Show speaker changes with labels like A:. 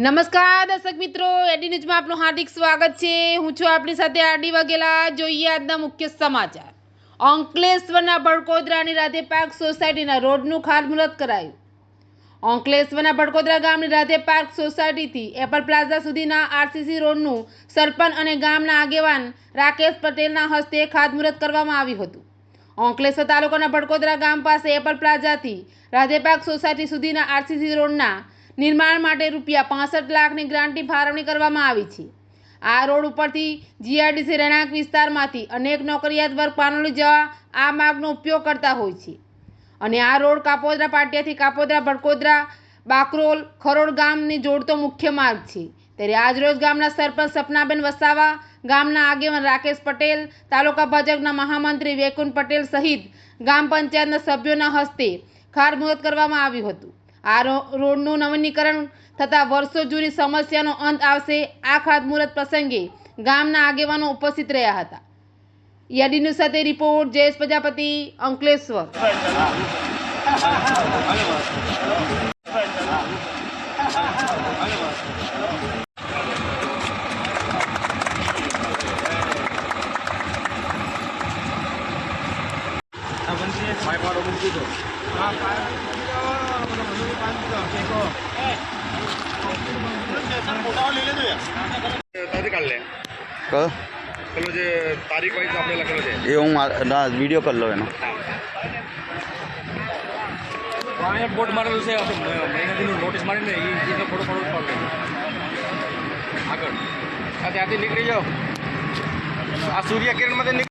A: નમસ્કાર દર્શક મિત્રો, એડી ન્યૂઝમાં આપનું હાર્દિક સ્વાગત છે। હું છું આપની સાથે આરડી વાઘેલા। જોઈએ આજના મુખ્ય સમાચાર। અંકલેશ્વરના ભડકોદરાની રાધે પાર્ક સોસાયટીના રોડનું ખાતમુહૂર્ત કરાયું। અંકલેશ્વરના ભડકોદરા ગામની રાધે પાર્ક સોસાયટીથી એપલ પ્લાઝા સુધીના આરસીસી રોડનું સરપંચ અને ગામના આગેવાન રાકેશ પટેલના હસ્તે ખાતમુહૂર્ત કરવામાં આવ્યું હતું। અંકલેશ્વર તાલુકાના ભડકોદરા ગામ પાસે એપલ પ્લાઝાથી રાધે પાર્ક સોસાયટી સુધીના આરસીસી રોડના નિર્માણ માટે ₹65 લાખની ગ્રાન્ટની ફાળવણી કરવામાં આવી છે। આ રોડ ઉપરથી જીઆરડીસી રહેણાંક વિસ્તારમાંથી અનેક નોકરિયાત વર્ગ પાનોલી જવા આ માર્ગનો ઉપયોગ કરતા હોય છે અને આ રોડ કાપોદ્રા પાટિયાથી કાપોદ્રા ભડકોદરા બાકરોલ ખરોડ ગામને જોડતો મુખ્ય માર્ગ છે। ત્યારે આજરોજ ગામના સરપંચ સપનાબેન વસાવા, ગામના આગેવાન રાકેશ પટેલ, તાલુકા ભાજપના મહામંત્રી વૈકુંઠ પટેલ સહિત ગામ પંચાયતના સભ્યોના હસ્તે ખાતમુહૂર્ત કરવામાં આવ્યું હતું। આ રોડનું નવીનીકરણ થતાં વર્ષો જૂની સમસ્યાનો અંત આવશે। આ ખાતમુહૂર્ત પ્રસંગે ગામના આગેવાનો ઉપસ્થિત રહ્યા હતા। એડી ન્યૂઝ સાથે રિપોર્ટ જયેશ પ્રજાપતિ, અંકલેશ્વર।
B: પેલો જે તારીખ વાઇઝ આપણે લખેલો છે
C: એ હું વિડીયો કરી લો એનો।
B: અહીંયા બોર્ડ મારેલું છે, મહિનાથીનું નોટિસ મારીને એ થોડું આગળ ત્યાંથી નીકળી જાઓ। આ સૂર્ય કિરણમાંથી